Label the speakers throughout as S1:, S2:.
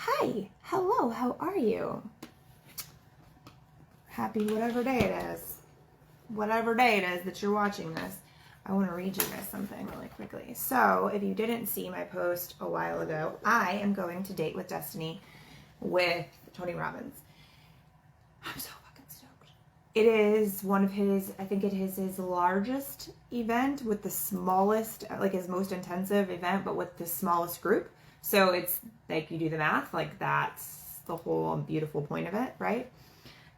S1: Hi, hello, how are you? Happy whatever day it is. Whatever day it is that you're watching this. I want to read you guys something really quickly. So, if you didn't see my post a while ago, I am going to Date with Destiny with Tony Robbins. I'm so fucking stoked. It is one of his, I think it is his largest event with the smallest, like his most intensive event, but with the smallest group. So it's like, you do the math, like that's the whole beautiful point of it, right?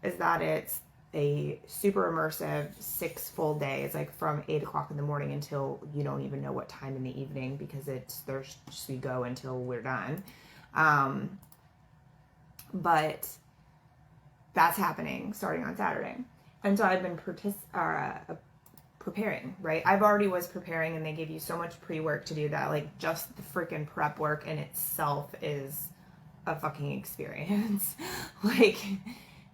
S1: Is that it's a super immersive 6 full days, like from 8 o'clock in the morning until you don't even know what time in the evening, because there's just, we go until we're done. But that's happening starting on Saturday. And so I've been preparing, right? I've already was preparing, and they give you so much pre-work to do that. Like, just the freaking prep work in itself is a fucking experience. Like,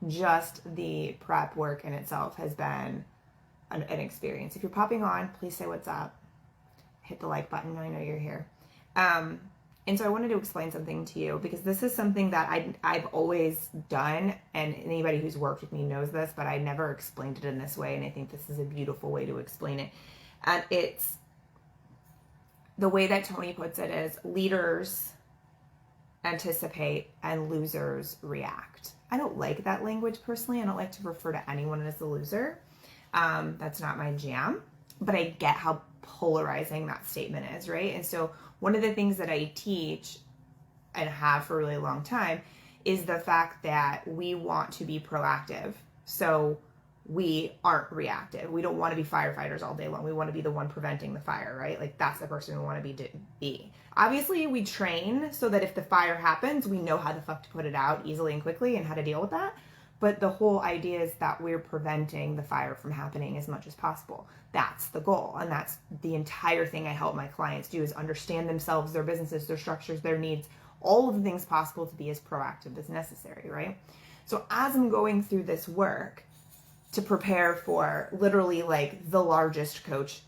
S1: just the prep work in itself has been an experience. If you're popping on, please say what's up. Hit the like button. I know you're here. And so I wanted to explain something to you, because this is something that I've always done, and anybody who's worked with me knows this, but I never explained it in this way, and I think this is a beautiful way to explain it. And it's the way that Tony puts it is, leaders anticipate and losers react. I don't like that language personally. I don't like to refer to anyone as a loser. That's not my jam, but I get how polarizing that statement is, right? And so one of the things that I teach and have for a really long time is the fact that we want to be proactive. So we aren't reactive. We don't want to be firefighters all day long. We want to be the one preventing the fire, right? Like, that's the person we want to be. Obviously, we train so that if the fire happens, we know how the fuck to put it out easily and quickly and how to deal with that. But the whole idea is that we're preventing the fire from happening as much as possible. That's the goal. And that's the entire thing I help my clients do, is understand themselves, their businesses, their structures, their needs, all of the things possible to be as proactive as necessary, right? So as I'm going through this work to prepare for literally like the largest coach,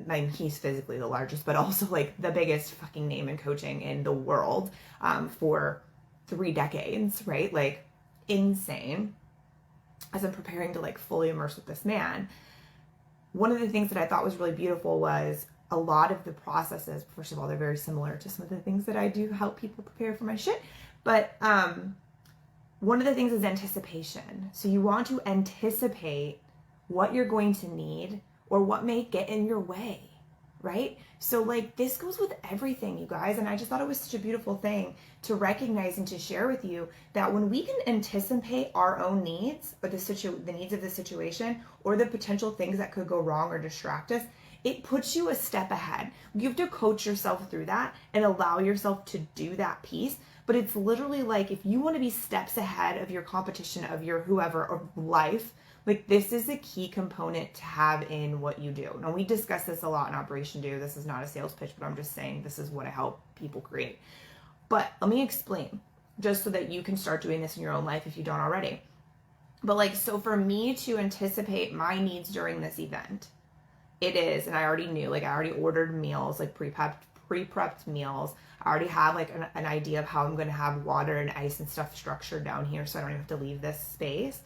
S1: I mean, he's physically the largest, but also like the biggest fucking name in coaching in the world, for 3 decades, right? Like, insane. As I'm preparing to like fully immerse with this man, one of the things that I thought was really beautiful was a lot of the processes. First of all, they're very similar to some of the things that I do help people prepare for my shit. But one of the things is anticipation. So you want to anticipate what you're going to need or what may get in your way, right? So like, this goes with everything, you guys. And I just thought it was such a beautiful thing to recognize and to share with you, that when we can anticipate our own needs, or the needs of the situation, or the potential things that could go wrong or distract us, it puts you a step ahead. You have to coach yourself through that and allow yourself to do that piece. But it's literally like, if you want to be steps ahead of your competition, of your whoever, or life, like, this is a key component to have in what you do. Now, we discuss this a lot in Operation Do. This is not a sales pitch, but I'm just saying this is what I help people create. But let me explain, just so that you can start doing this in your own life if you don't already. But like, so for me to anticipate my needs during this event, it is, and I already knew, like, I already ordered meals, like pre-prepped meals. I already have like an idea of how I'm going to have water and ice and stuff structured down here, so I don't even have to leave this space.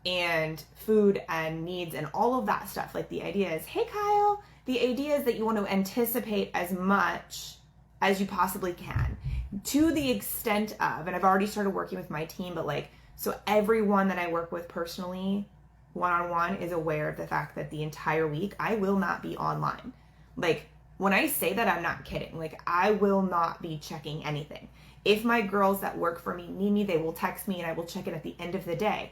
S1: And food and needs and all of that stuff. Like, the idea is, hey Kyle, the idea is that you want to anticipate as much as you possibly can, to the extent of, and I've already started working with my team, but like, so everyone that I work with personally, one-on-one, is aware of the fact that the entire week I will not be online. Like, when I say that, I'm not kidding. Like, I will not be checking anything. If my girls that work for me need me, they will text me and I will check it at the end of the day.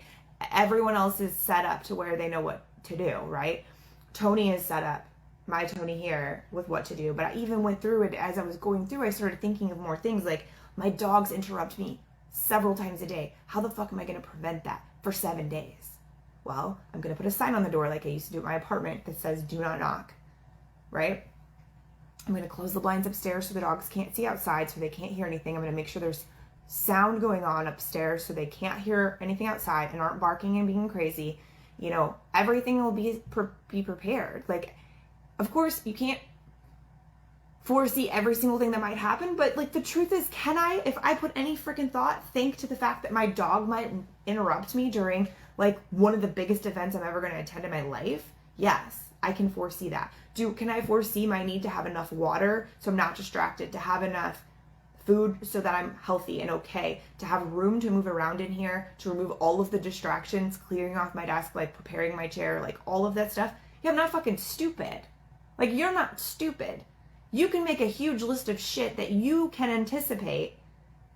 S1: Everyone else is set up to where they know what to do, right? Tony is set up, my Tony here, with what to do. But I even went through it as I was going through. I started thinking of more things, like, my dogs interrupt me several times a day. How the fuck am I going to prevent that for 7 days? Well, I'm going to put a sign on the door like I used to do at my apartment that says, do not knock, right? I'm going to close the blinds upstairs so the dogs can't see outside, so they can't hear anything. I'm going to make sure there's sound going on upstairs so they can't hear anything outside and aren't barking and being crazy. You know, everything will be prepared. Like, of course, you can't foresee every single thing that might happen, but like the truth is, can I, if I put any freaking thought, think to the fact that my dog might interrupt me during like one of the biggest events I'm ever going to attend in my life? Yes, I can foresee that. Can I foresee my need to have enough water so I'm not distracted, to have enough food so that I'm healthy and okay, to have room to move around in here, to remove all of the distractions, clearing off my desk, like preparing my chair, like all of that stuff? Yeah, I'm not fucking stupid. Like, you're not stupid. You can make a huge list of shit that you can anticipate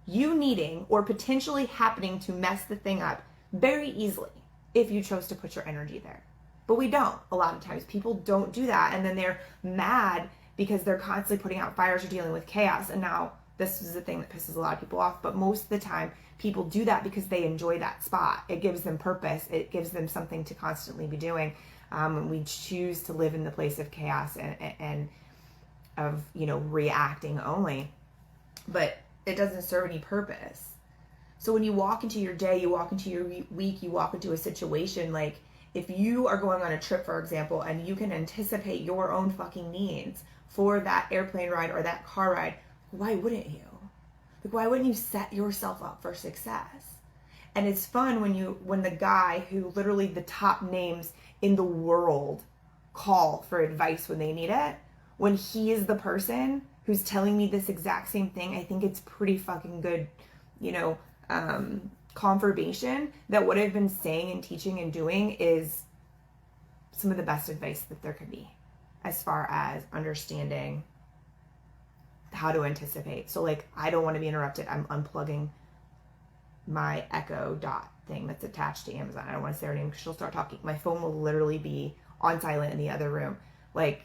S1: you needing or potentially happening to mess the thing up very easily if you chose to put your energy there. But we don't. A lot of times people don't do that, and then they're mad because they're constantly putting out fires or dealing with chaos. And now this is the thing that pisses a lot of people off, but most of the time people do that because they enjoy that spot. It gives them purpose. It gives them something to constantly be doing. We choose to live in the place of chaos and of, reacting only, but it doesn't serve any purpose. So when you walk into your day, you walk into your week, you walk into a situation, like if you are going on a trip, for example, and you can anticipate your own fucking needs for that airplane ride or that car ride, why wouldn't you? Like, why wouldn't you set yourself up for success? And it's fun when the guy who literally the top names in the world call for advice when they need it, when he is the person who's telling me this exact same thing. I think it's pretty fucking good, confirmation that what I've been saying and teaching and doing is some of the best advice that there could be as far as understanding how to anticipate. So like, I don't want to be interrupted. I'm unplugging my Echo Dot thing that's attached to Amazon. I don't want to say her name because she'll start talking. My phone will literally be on silent in the other room. Like,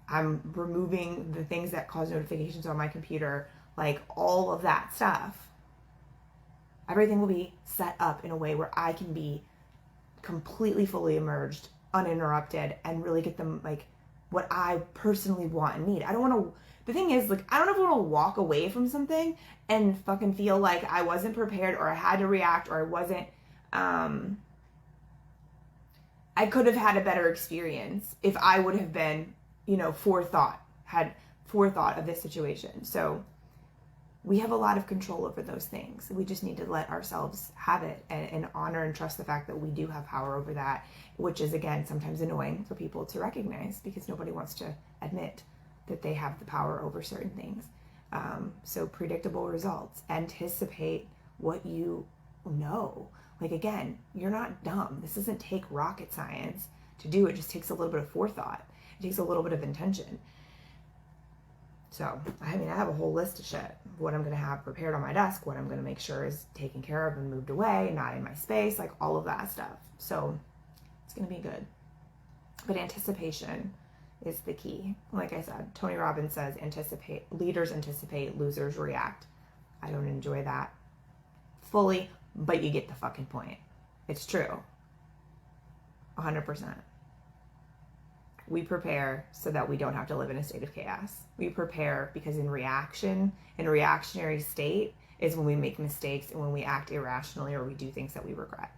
S1: I'm removing the things that cause notifications on my computer, like all of that stuff. Everything will be set up in a way where I can be completely fully immersed, uninterrupted, and really get them like what I personally want and need. I don't want to, the thing is, like, I don't ever want to walk away from something and fucking feel like I wasn't prepared or I had to react or I wasn't, I could have had a better experience if I would have been, had forethought of this situation. So we have a lot of control over those things. We just need to let ourselves have it and honor and trust the fact that we do have power over that, which is, again, sometimes annoying for people to recognize because nobody wants to admit that they have the power over certain things. So predictable results, anticipate what you know. Like, again, you're not dumb. This doesn't take rocket science to do. It just takes a little bit of forethought. It takes a little bit of intention. So, I have a whole list of shit. What I'm going to have prepared on my desk, what I'm going to make sure is taken care of and moved away, not in my space, like all of that stuff. So, it's going to be good. But anticipation is the key. Like I said, Tony Robbins says, leaders anticipate, losers react. I don't enjoy that fully, but you get the fucking point. It's true. 100%. We prepare so that we don't have to live in a state of chaos. We prepare because in reactionary state is when we make mistakes and when we act irrationally or we do things that we regret.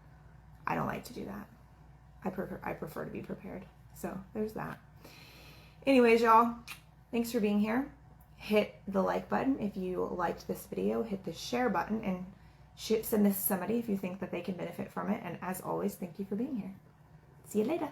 S1: I don't like to do that. I prefer to be prepared. So there's that. Anyways, y'all, thanks for being here. Hit the like button if you liked this video. Hit the share button and send this to somebody if you think that they can benefit from it. And as always, thank you for being here. See you later.